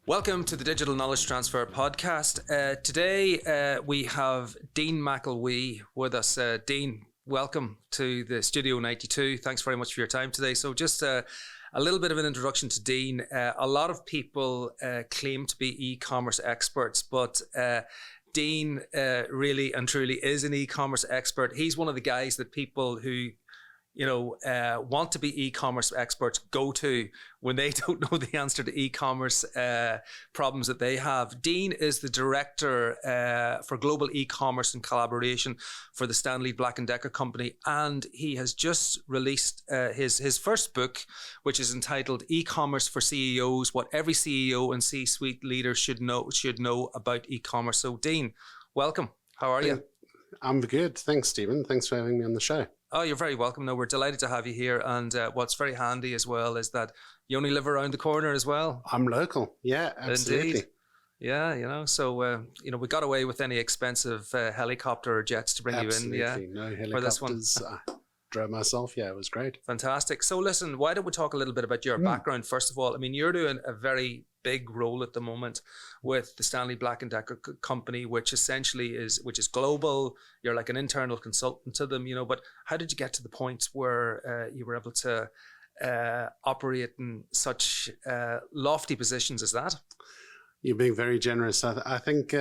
Welcome to the Digital Knowledge Transfer Podcast. Today we have Dean McElwee with us. Dean, welcome to the Studio 92. Thanks very much for your time today. So just a little bit of an introduction to Dean. A lot of people claim to be e-commerce experts, but Dean really and truly is an e-commerce expert. He's one of the guys that people who want to be e-commerce experts go to when they don't know the answer to e-commerce problems that they have. Dean is the director for global e-commerce and collaboration for the Stanley Black Decker company, and he has just released his first book, which is entitled E-commerce for CEOs: What Every CEO and C-suite leader should know about e-commerce. So, Dean, welcome. How are you? I'm good. Thanks, Stephen. Thanks for having me on the show. Oh, you're very welcome. No, we're delighted to have you here. And what's very handy as well is that you only live around the corner as well. I'm local. Yeah, absolutely. Indeed. Yeah, so, we got away with any expensive helicopter or jets to bring absolutely. you in. No helicopters. For this one. Drove myself. Yeah, it was great. Fantastic. So listen, why don't we talk a little bit about your background first of all? I mean, you're doing a very big role at the moment with the Stanley Black Decker company, which essentially is global. You're like an internal consultant to them, but how did you get to the point where you were able to operate in such lofty positions as that? You're being very generous. I think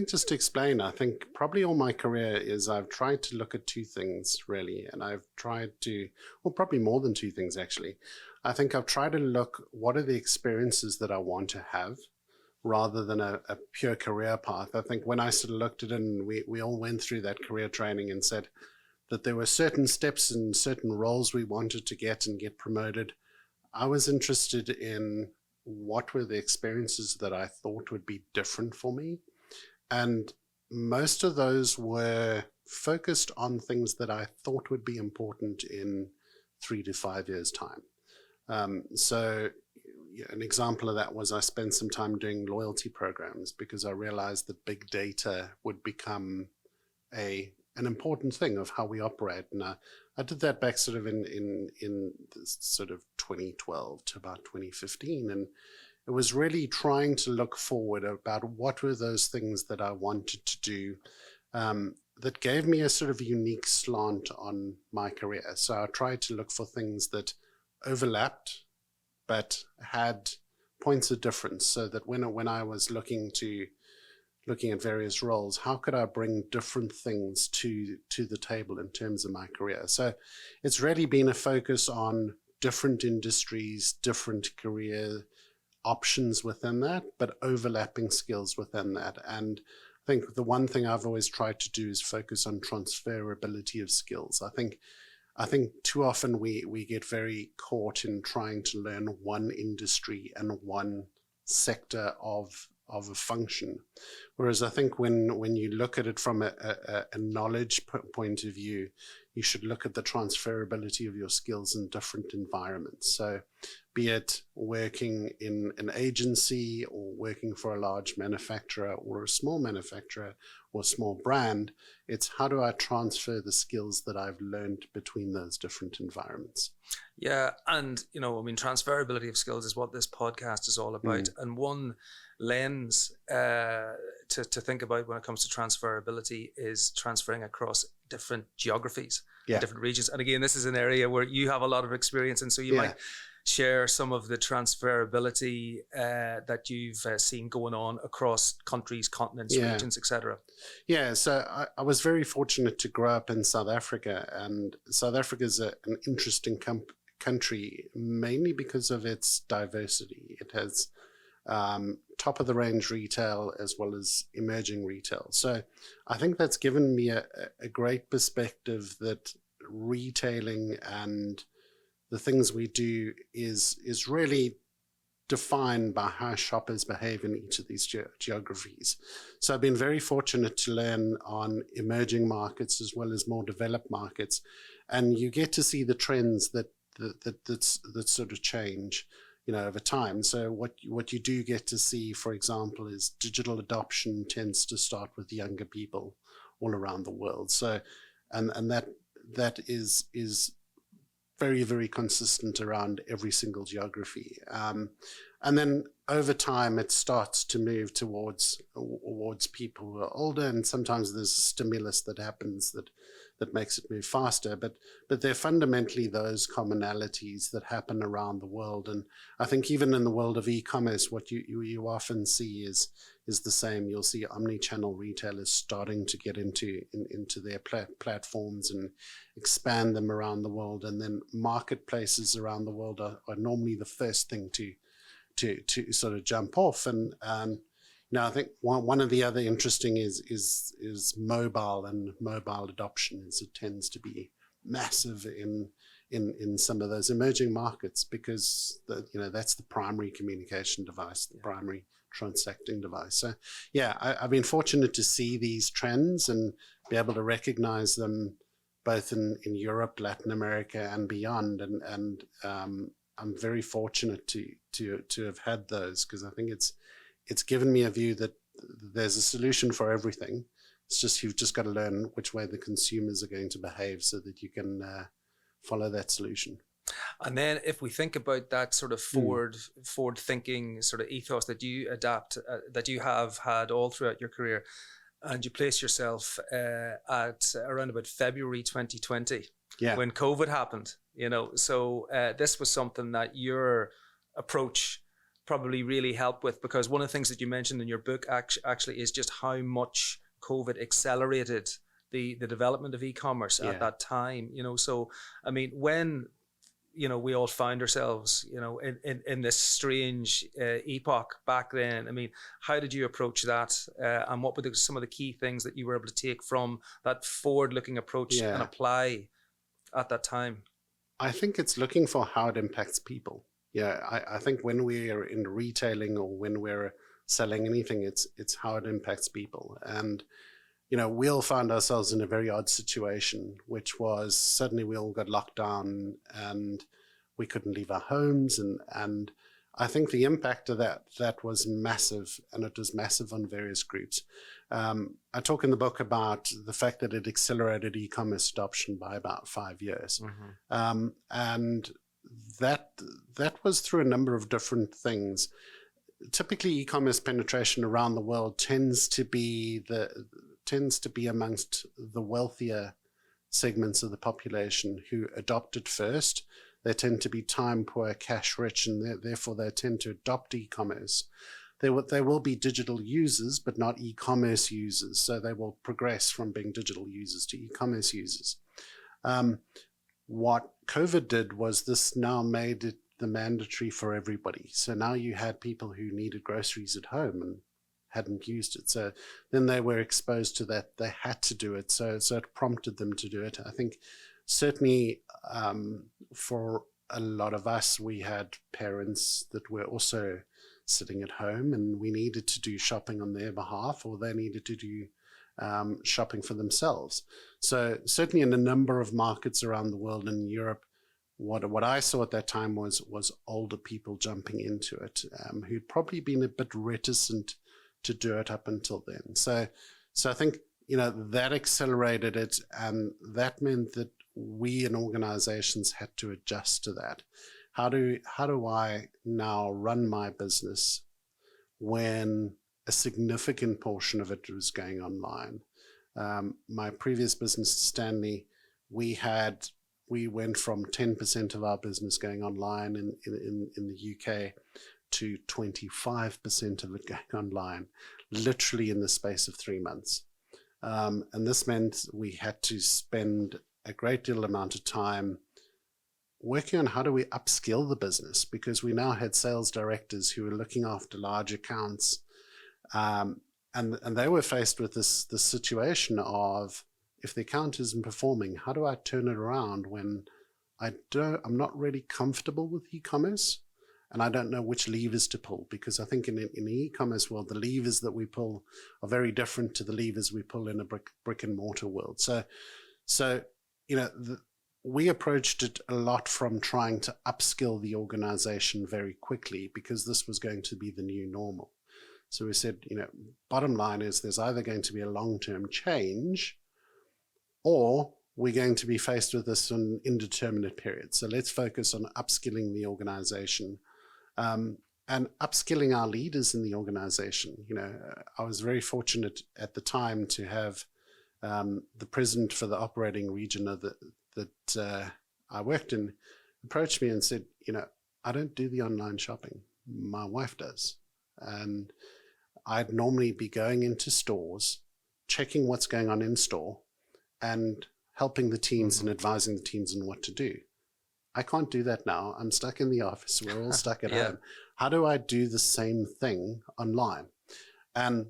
just to explain, I think probably all my career is I've tried to look at two things really, and I've tried to, well, probably more than two things actually. I think I've tried to look what are the experiences that I want to have rather than a pure career path. I think when I sort of looked at it and we all went through that career training and said that there were certain steps and certain roles we wanted to get and get promoted, I was interested in what were the experiences that I thought would be different for me. And most of those were focused on things that I thought would be important in 3 to 5 years' time. So an example of that was I spent some time doing loyalty programs because I realized that big data would become an important thing of how we operate. And I did that back sort of in sort of 2012 to about 2015. And it was really trying to look forward about what were those things that I wanted to do that gave me a sort of unique slant on my career. So I tried to look for things that overlapped but had points of difference, so that when I was looking at various roles, how could I bring different things to the table in terms of my career? So it's really been a focus on different industries, different career options within that, but overlapping skills within that. And I think the one thing I've always tried to do is focus on transferability of skills. I think too often we get very caught in trying to learn one industry and one sector of a function. Whereas I think when you look at it from a knowledge point of view, you should look at the transferability of your skills in different environments. So be it working in an agency or working for a large manufacturer or a small manufacturer or a small brand, it's how do I transfer the skills that I've learned between those different environments? Yeah, and transferability of skills is what this podcast is all about. And one lens to think about when it comes to transferability is transferring across different geographies, different regions. And again, this is an area where you have a lot of experience, and so you might share some of the transferability that you've seen going on across countries, continents, regions, etc. Yeah, so I was very fortunate to grow up in South Africa, and South Africa is an interesting country mainly because of its diversity. It has top of the range retail as well as emerging retail. So I think that's given me a great perspective that retailing and the things we do is really defined by how shoppers behave in each of these geographies. So I've been very fortunate to learn on emerging markets as well as more developed markets, and you get to see the trends that sort of change, over time. So what you do get to see, for example, is digital adoption tends to start with younger people all around the world. So and that is very, very consistent around every single geography. And then over time, it starts to move towards people who are older, and sometimes there's a stimulus that happens that makes it move faster. But they're fundamentally those commonalities that happen around the world. And I think even in the world of e-commerce, what you often see is the same. You'll see omni-channel retailers starting to get into their platforms and expand them around the world, and then marketplaces around the world are normally the first thing to sort of jump off. And now I think one of the other interesting is mobile and mobile adoption. It tends to be massive in some of those emerging markets, because that's the primary communication device, the primary transacting device. So yeah, I've been fortunate to see these trends and be able to recognize them both in Europe, Latin America, and beyond. And I'm very fortunate to have had those, because I think it's given me a view that there's a solution for everything. It's just you've just got to learn which way the consumers are going to behave so that you can follow that solution. And then if we think about that sort of forward thinking sort of ethos that you adapt, that you have had all throughout your career, and you place yourself at around about February 2020, when COVID happened, so this was something that your approach probably really helped with, because one of the things that you mentioned in your book actually is just how much COVID accelerated the development of e-commerce at that time. So I mean, when we all found ourselves, in this strange epoch back then. I mean, how did you approach that? And what were some of the key things that you were able to take from that forward-looking approach and apply at that time? I think it's looking for how it impacts people. Yeah, I think when we're in retailing or when we're selling anything, it's how it impacts people. And we all found ourselves in a very odd situation, which was suddenly we all got locked down and we couldn't leave our homes. And I think the impact of that was massive, and it was massive on various groups. I talk in the book about the fact that it accelerated e-commerce adoption by about 5 years. Mm-hmm. And that was through a number of different things. Typically, e-commerce penetration around the world tends to be amongst the wealthier segments of the population who adopt it first. They tend to be time poor, cash rich, and therefore they tend to adopt e-commerce. There will be digital users, but not e-commerce users. So they will progress from being digital users to e-commerce users. What COVID did was this now made it the mandatory for everybody. So now you had people who needed groceries at home and hadn't used it. So then they were exposed to that. They had to do it. So it prompted them to do it. I think certainly for a lot of us, we had parents that were also sitting at home, and we needed to do shopping on their behalf, or they needed to do shopping for themselves. So certainly in a number of markets around the world, in Europe, what I saw at that time was older people jumping into it, who'd probably been a bit reticent to do it up until then. So I think that accelerated it, and that meant that we in organizations had to adjust to that. How do I now run my business when a significant portion of it was going online? My previous business, Stanley, we went from 10% of our business going online in the UK to 25% of it going online, literally in the space of 3 months. And this meant we had to spend a great deal amount of time working on how do we upskill the business, because we now had sales directors who were looking after large accounts, and they were faced with this situation of, if the account isn't performing, how do I turn it around when I'm not really comfortable with e-commerce, and I don't know which levers to pull? Because I think in the e-commerce world, the levers that we pull are very different to the levers we pull in a brick and mortar world. So we approached it a lot from trying to upskill the organization very quickly, because this was going to be the new normal. So we said, bottom line is there's either going to be a long-term change, or we're going to be faced with this in indeterminate periods. So let's focus on upskilling the organization and upskilling our leaders in the organization. I was very fortunate at the time to have the president for the operating region that I worked in approached me and said, I don't do the online shopping. My wife does. And I'd normally be going into stores, checking what's going on in store, and helping the teams and advising the teams on what to do. I can't do that now. I'm stuck in the office. We're all stuck at home. How do I do the same thing online? And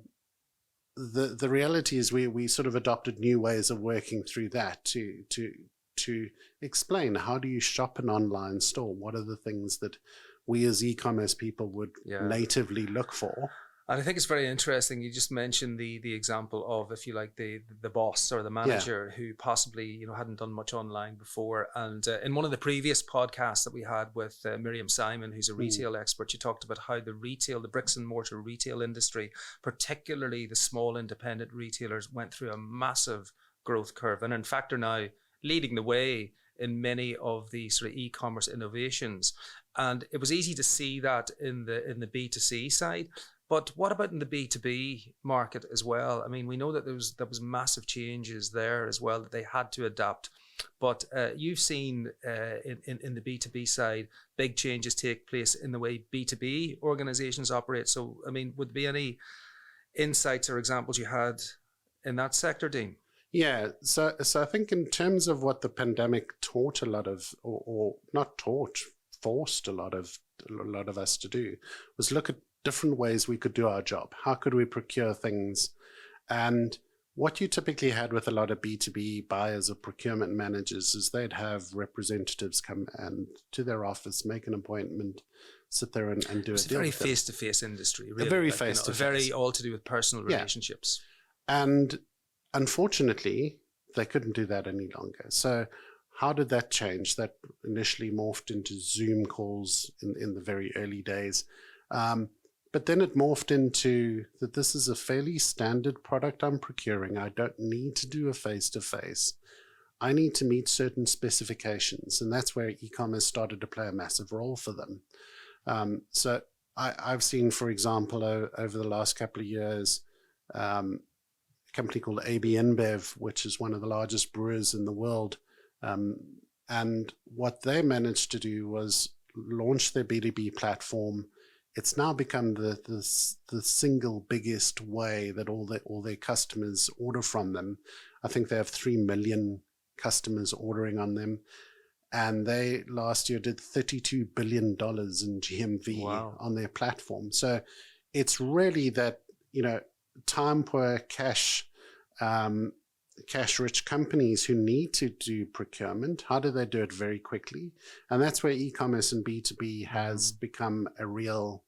the reality is we sort of adopted new ways of working through that to explain, how do you shop an online store? What are the things that we as e-commerce people would natively look for? And I think it's very interesting. You just mentioned the example of, if you like, the boss or the manager who possibly hadn't done much online before. And in one of the previous podcasts that we had with Miriam Simon, who's a retail expert, she talked about how the bricks and mortar retail industry, particularly the small independent retailers, went through a massive growth curve, and in fact are now leading the way in many of the sort of e-commerce innovations. And it was easy to see that in the B2C side. But what about in the B2B market as well? I mean, we know that there was massive changes there as well that they had to adapt. But you've seen in the B2B side, big changes take place in the way B2B organizations operate. So, I mean, would there be any insights or examples you had in that sector, Dean? Yeah, so I think in terms of what the pandemic taught a lot of, or not taught, forced a lot of us to do, was look at different ways we could do our job. How could we procure things? And what you typically had with a lot of B2B buyers or procurement managers is they'd have representatives come and to their office, make an appointment, sit there and do it's a deal. It's a very face-to-face industry, really. A very face-to-face. Very all to do with personal relationships. And unfortunately, they couldn't do that any longer. So how did that change? That initially morphed into Zoom calls in the very early days. But then it morphed into that this is a fairly standard product I'm procuring. I don't need to do a face-to-face. I need to meet certain specifications. And that's where e-commerce started to play a massive role for them. So I've seen, for example, over the last couple of years, a company called AB InBev, which is one of the largest brewers in the world. And what they managed to do was launch their B2B platform. It's now become the single biggest way that all their customers order from them. I think they have 3 million customers ordering on them. And they last year did $32 billion in GMV on their platform. So it's really that, time poor, cash-rich companies who need to do procurement. How do they do it very quickly? And that's where e-commerce and B2B has become a real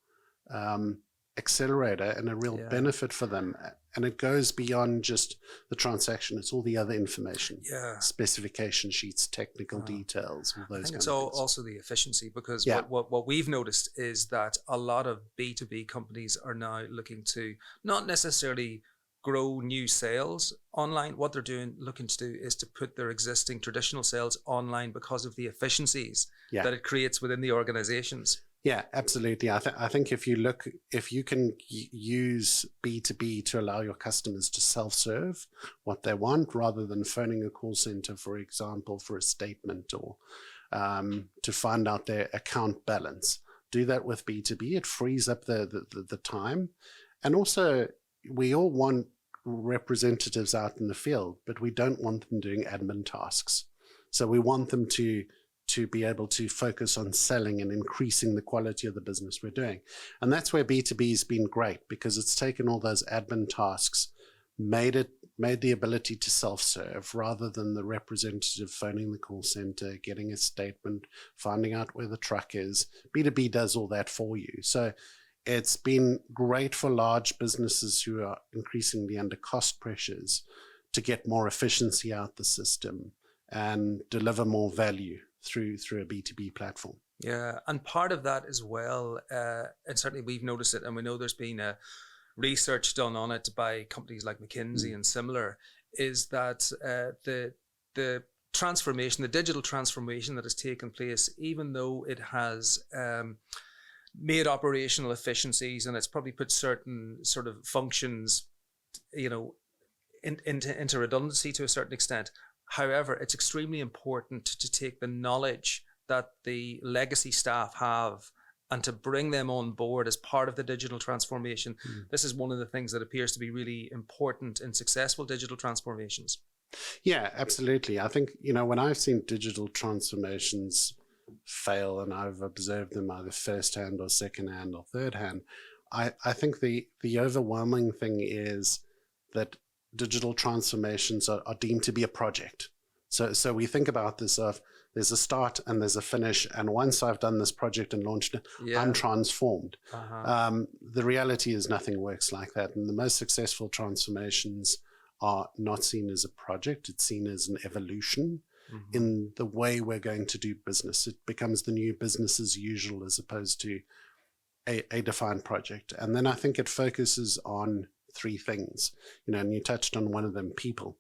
accelerator and a real benefit for them. And it goes beyond just the transaction. It's all the other information, specification sheets, technical details, all those. I think it's also the efficiency, because what we've noticed is that a lot of B2B companies are now looking to not necessarily grow new sales online. What they're looking to do is to put their existing traditional sales online because of the efficiencies that it creates within the organizations. Yeah, absolutely. I think if you can use B2B to allow your customers to self-serve what they want, rather than phoning a call center, for example, for a statement or to find out their account balance, do that with B2B. It frees up the time. And also, we all want representatives out in the field, but we don't want them doing admin tasks. So we want them to be able to focus on selling and increasing the quality of the business we're doing. And that's where B2B has been great, because it's taken all those admin tasks, made the ability to self-serve, rather than the representative phoning the call center, getting a statement, finding out where the truck is. B2B does all that for you. So it's been great for large businesses who are increasingly under cost pressures to get more efficiency out the system and deliver more value through a B2B platform. Yeah, and part of that as well, and certainly we've noticed it, and we know there's been research done on it by companies like McKinsey and similar, is that the transformation, the digital transformation that has taken place, even though it has made operational efficiencies and it's probably put certain sort of functions, into redundancy to a certain extent. However, it's extremely important to take the knowledge that the legacy staff have and to bring them on board as part of the digital transformation. This is one of the things that appears to be really important in successful digital transformations. Yeah, absolutely. I think, when I've seen digital transformations fail and I've observed them either firsthand or secondhand or thirdhand, I think the overwhelming thing is that digital transformations are deemed to be a project. So we think about this of there's a start and there's a finish, and once I've done this project and launched it, I'm transformed. The reality is nothing works like that, and the most successful transformations are not seen as a project. It's seen as an evolution in the way we're going to do business. It becomes the new business as usual as opposed to a defined project. And then I think it focuses on three things, and you touched on one of them: people.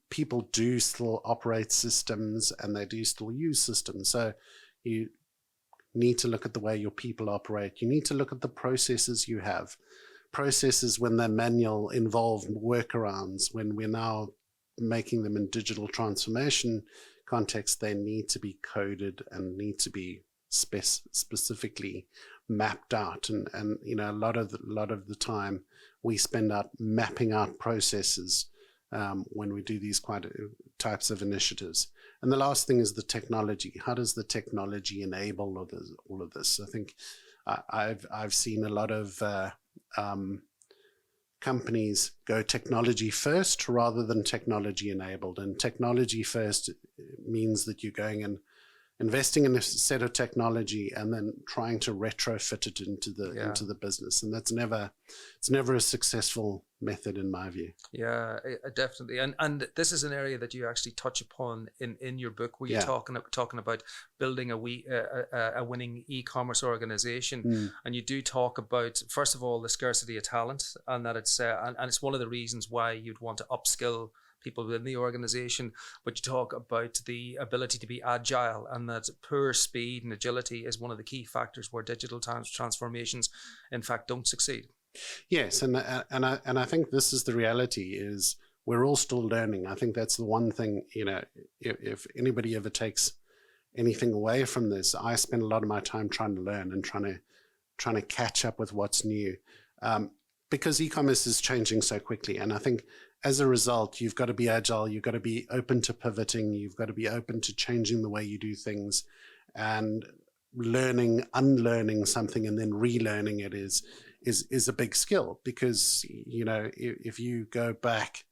People do still operate systems and they do still use systems. So you need to look at the way your people operate. You need to look at the processes you have. Processes, when they're manual, involve workarounds. When we're now making them in digital transformation context, they need to be coded and need to be specifically mapped out. And a lot of the time we spend out mapping out processes when we do these types of initiatives. And the last thing is the technology. How does the technology enable all of this? I think I've seen a lot of companies go technology first rather than technology enabled. And technology first means that you're going and investing in a set of technology and then trying to retrofit it into the business, and it's never a successful method in my view. Yeah, definitely. And this is an area that you actually touch upon in your book, where you're talking about building a winning e-commerce organization, and you do talk about, first of all, the scarcity of talent, and that it's one of the reasons why you'd want to upskill people within the organization, but you talk about the ability to be agile, and that poor speed and agility is one of the key factors where digital transformations in fact don't succeed. Yes, and I think this is the reality, is we're all still learning. I think that's the one thing, if anybody ever takes anything away from this, I spend a lot of my time trying to learn and trying to catch up with what's new, because e-commerce is changing so quickly. And I think as a result, you've got to be agile, you've got to be open to pivoting, you've got to be open to changing the way you do things, and unlearning something and then relearning it is a big skill. Because, if you go back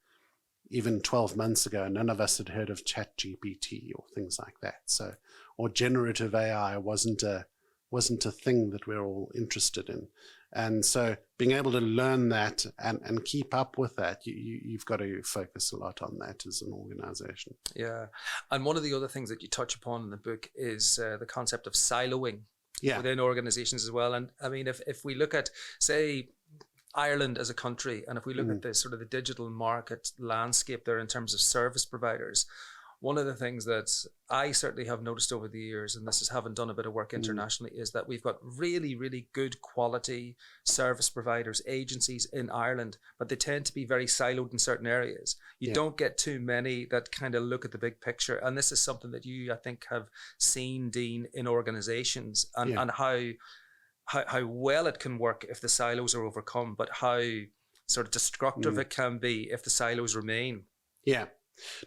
even 12 months ago, none of us had heard of ChatGPT or things like that. So, or generative AI wasn't a thing that we're all interested in. And so being able to learn that and keep up with that, you've got to focus a lot on that as an organization. Yeah. And one of the other things that you touch upon in the book is the concept of siloing within organizations as well. And I mean, if we look at, say, Ireland as a country, and if we look at the sort of the digital market landscape there in terms of service providers, one of the things that I certainly have noticed over the years, and this is having done a bit of work internationally, is that we've got really, really good quality service providers, agencies in Ireland, but they tend to be very siloed in certain areas. You don't get too many that kind of look at the big picture. And this is something that you, I think, have seen, Dean, in organizations, and how well it can work if the silos are overcome, but how sort of destructive it can be if the silos remain. Yeah.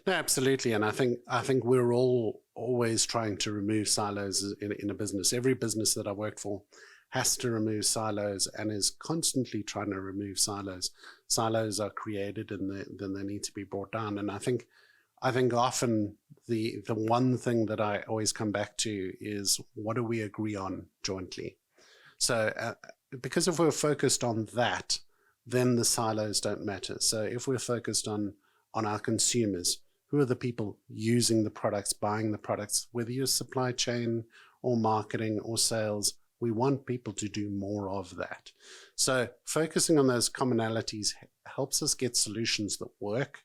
No, absolutely. And I think we're all always trying to remove silos in a business. Every business that I work for has to remove silos and is constantly trying to remove silos. Silos are created and then they need to be brought down. And I think often the one thing that I always come back to is, what do we agree on jointly? So because if we're focused on that, then the silos don't matter. So if we're focused on our consumers, who are the people using the products, buying the products, whether you're supply chain or marketing or sales, we want people to do more of that. So focusing on those commonalities helps us get solutions that work,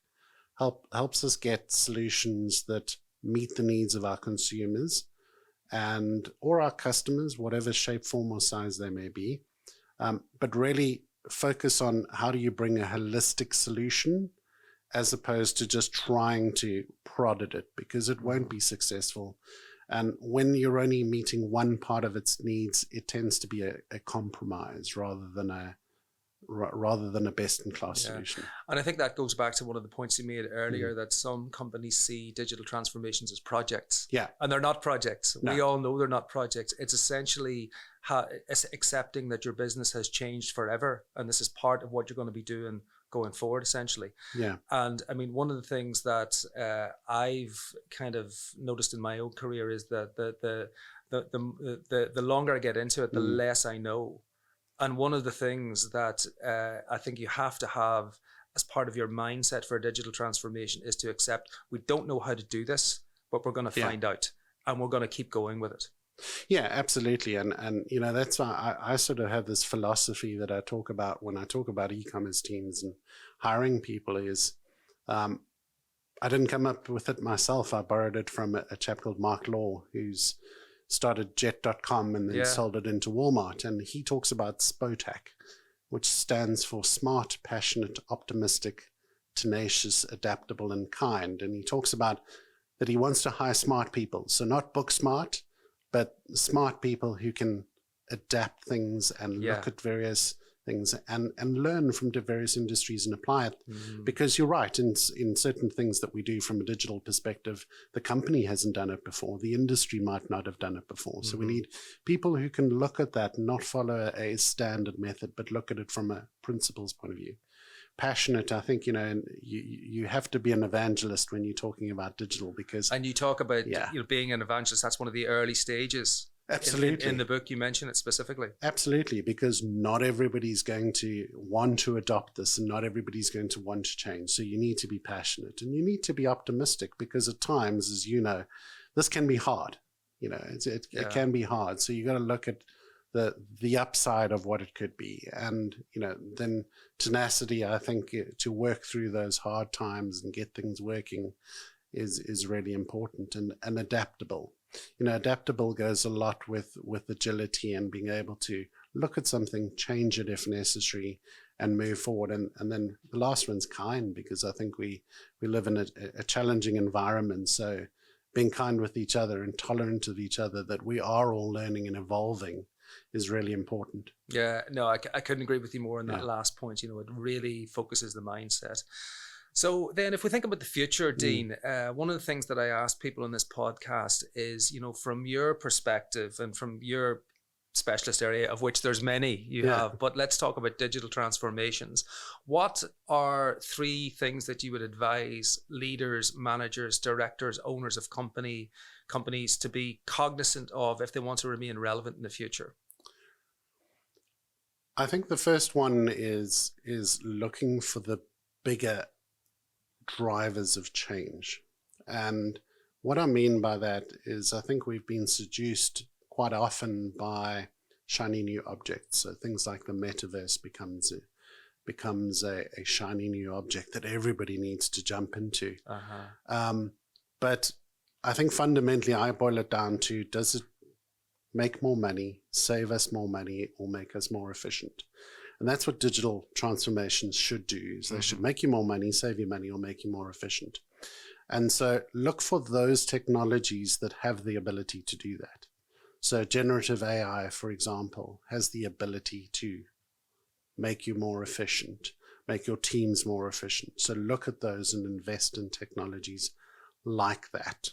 helps us get solutions that meet the needs of our consumers and or our customers, whatever shape, form, or size they may be. But really focus on how do you bring a holistic solution as opposed to just trying to prod at it, because it won't be successful. And when you're only meeting one part of its needs, it tends to be a compromise rather than a best-in-class solution. And I think that goes back to one of the points you made earlier, that some companies see digital transformations as projects. Yeah. And they're not projects. No. We all know they're not projects. It's essentially it's accepting that your business has changed forever, and this is part of what you're going to be doing going forward, essentially. Yeah. And I mean, one of the things that I've kind of noticed in my own career is that the longer I get into it, the less I know. And one of the things that I think you have to have as part of your mindset for digital transformation is to accept we don't know how to do this, but we're going to find out, and we're going to keep going with it. Yeah, absolutely. And you know, that's why I sort of have this philosophy that I talk about when I talk about e-commerce teams and hiring people is I didn't come up with it myself. I borrowed it from a chap called Mark Law, who's started jet.com and then sold it into Walmart. And he talks about SPOTAC, which stands for smart, passionate, optimistic, tenacious, adaptable, and kind. And he talks about that he wants to hire smart people. So not book smart, but smart people who can adapt things and look at various things and learn from the various industries and apply it. Because you're right, in certain things that we do from a digital perspective, the company hasn't done it before. The industry might not have done it before. So we need people who can look at that and not follow a standard method, but look at it from a principles point of view. Passionate, I think, you know, you have to be an evangelist when you're talking about digital, because... And you talk about you know, being an evangelist, that's one of the early stages. Absolutely. In the book, you mention it specifically. Absolutely, because not everybody's going to want to adopt this and not everybody's going to want to change. So you need to be passionate and you need to be optimistic, because at times, as you know, this can be hard. You know, it can be hard. So you got to look at the upside of what it could be. And, you know, then tenacity, I think, to work through those hard times and get things working is really important, and adaptable. You know, adaptable goes a lot with agility and being able to look at something, change it if necessary, and move forward. And then the last one's kind, because I think we live in a challenging environment. So being kind with each other and tolerant of each other, that we are all learning and evolving, is really important. Yeah, no, I couldn't agree with you more on that last point. You know, it really focuses the mindset. So then if we think about the future, Dean, one of the things that I ask people in this podcast is, you know, from your perspective and from your specialist area, of which there's many you have, but let's talk about digital transformations. What are 3 things that you would advise leaders, managers, directors, owners of companies to be cognizant of if they want to remain relevant in the future? I think the first one is looking for the bigger drivers of change. And what I mean by that is I think we've been seduced quite often by shiny new objects. So things like the metaverse becomes a shiny new object that everybody needs to jump into. But I think fundamentally I boil it down to, does it make more money, save us more money, or make us more efficient? And that's what digital transformations should do, is they should make you more money, save you money, or make you more efficient. And so look for those technologies that have the ability to do that. So generative AI, for example, has the ability to make you more efficient, make your teams more efficient. So look at those and invest in technologies like that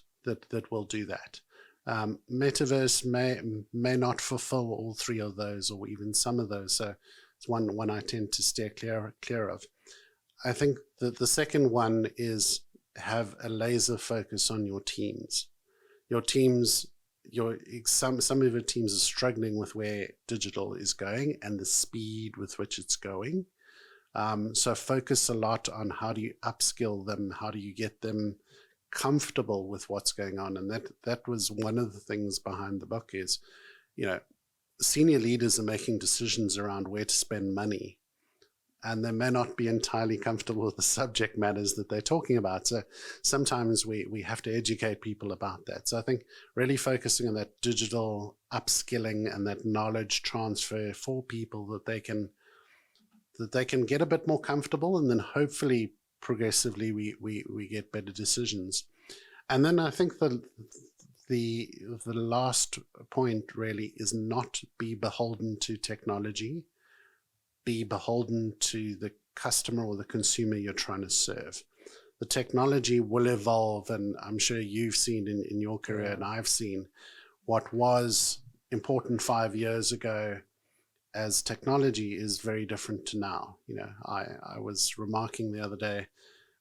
will do that. Metaverse may not fulfill all 3 of those, or even some of those. So it's one I tend to steer clear of. I think that the second one is have a laser focus on your teams. Your teams, some of your teams are struggling with where digital is going and the speed with which it's going. So focus a lot on how do you upskill them, how do you get them comfortable with what's going on. And that was one of the things behind the book is, you know, senior leaders are making decisions around where to spend money. and they may not be entirely comfortable with the subject matters that they're talking about. So sometimes we have to educate people about that. So I think really focusing on that digital upskilling and that knowledge transfer for people that they can get a bit more comfortable, and then hopefully progressively we get better decisions. And then I think the last point really is not be beholden to technology, be beholden to the customer or the consumer you're trying to serve. The technology will evolve, and I'm sure you've seen in your career, and I've seen what was important 5 years ago as technology is very different to now. You know, I was remarking the other day,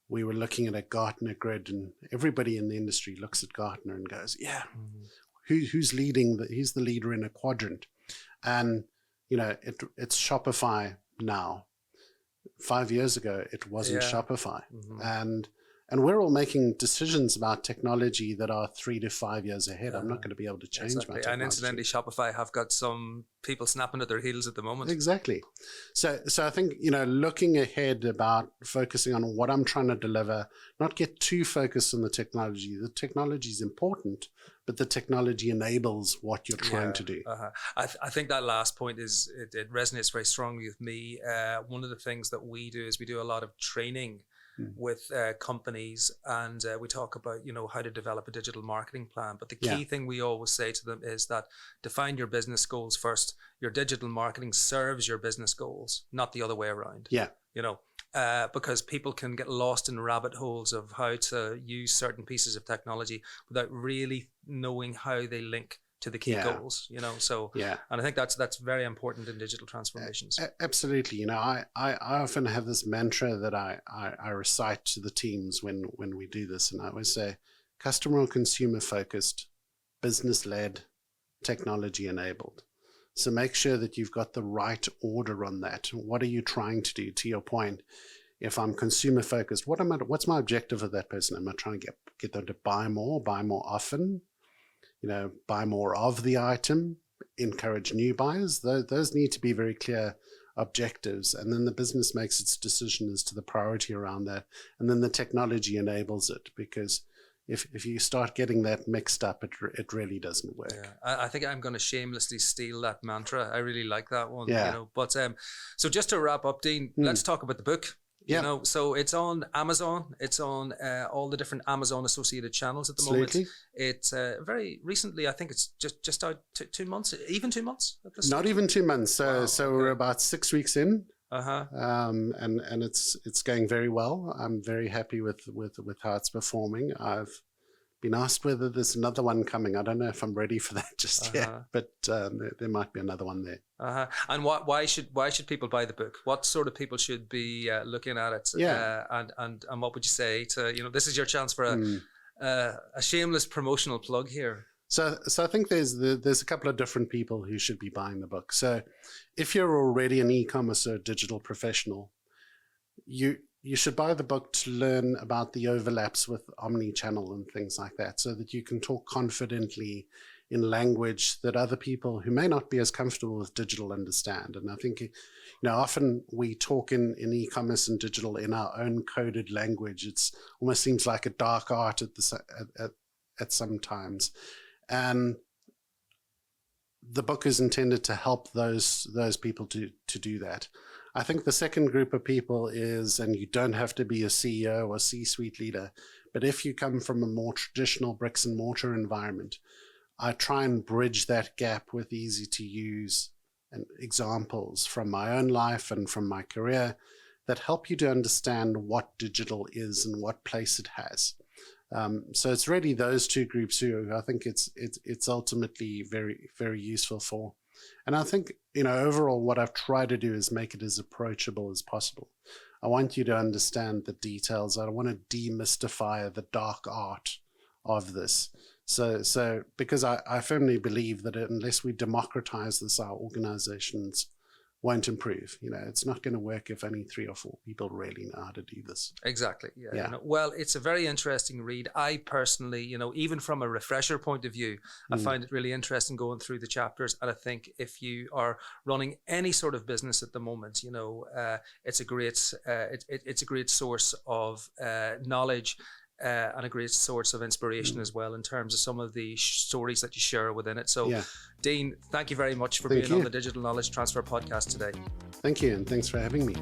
we were looking at a Gartner grid, and everybody in the industry looks at Gartner and goes, yeah, who's leading? Who's the leader in a quadrant? And, you know, it's Shopify now. 5 years ago, it wasn't Shopify. And we're all making decisions about technology that are 3 to 5 years ahead. I'm not going to be able to change my technology. And incidentally, Shopify have got some people snapping at their heels at the moment. Exactly. So I think, you know, looking ahead about focusing on what I'm trying to deliver, not get too focused on the technology. The technology is important, but the technology enables what you're trying to do. I think that last point it resonates very strongly with me. One of the things that we do is we do a lot of training with companies, and we talk about, you know, how to develop a digital marketing plan. But the key thing we always say to them is that define your business goals first. Your digital marketing serves your business goals, not the other way around. You know, because people can get lost in rabbit holes of how to use certain pieces of technology without really knowing how they link to the key goals, you know. So and I think that's very important in digital transformations. Absolutely. You know, I often have this mantra that I recite to the teams when we do this, and I always say customer or consumer focused, business led, technology enabled. So make sure that you've got the right order on that. What are you trying to do? To your point, if I'm consumer focused, what's my objective of that person? Am I trying to get them to buy more often? You know, buy more of the item, encourage new buyers. Those need to be very clear objectives. And then the business makes its decision as to the priority around that. And then the technology enables it, because if you start getting that mixed up, it really doesn't work. I think I'm going to shamelessly steal that mantra. I really like that one. You know, but so just to wrap up, Dean, let's talk about the book. You know, so it's on Amazon. It's on all the different Amazon associated channels at the moment. It's very recently, I think it's just out 2 months, even 2 months at this Not stage? even 2 months. So we're about 6 weeks in. And it's going very well. I'm very happy with how it's performing. I've been asked whether there's another one coming. I don't know if I'm ready for that just yet, but there might be another one there. And why should people buy the book? What sort of people should be looking at it? And what would you say to, you know, this is your chance for a shameless promotional plug here. So I think there's a couple of different people who should be buying the book. So if you're already an e-commerce or digital professional, you should buy the book to learn about the overlaps with omni-channel and things like that, so that you can talk confidently in language that other people who may not be as comfortable with digital understand. And I think, you know, often we talk in e-commerce and digital in our own coded language. It's almost seems like a dark art at some times. And the book is intended to help those people to do that. I think the second group of people is, and you don't have to be a CEO or C-suite leader, but if you come from a more traditional bricks and mortar environment, I try and bridge that gap with easy to use and examples from my own life and from my career that help you to understand what digital is and what place it has. So it's really those two groups who I think it's ultimately very, very useful for. And I think, you know, overall, what I've tried to do is make it as approachable as possible. I want you to understand the details. I want to demystify the dark art of this. So because I firmly believe that unless we democratize this, our organizations won't improve. It's not going to work if only 3 or 4 people really know how to do this. Exactly. Yeah. Yeah. Well, it's a very interesting read. I personally, even from a refresher point of view, I find it really interesting going through the chapters. And I think if you are running any sort of business at the moment, it's a great source of knowledge. And a great source of inspiration as well in terms of some of the stories that you share within it. So, Dean, thank you very much for being on the Digital Knowledge Transfer podcast today. Thank you, and thanks for having me.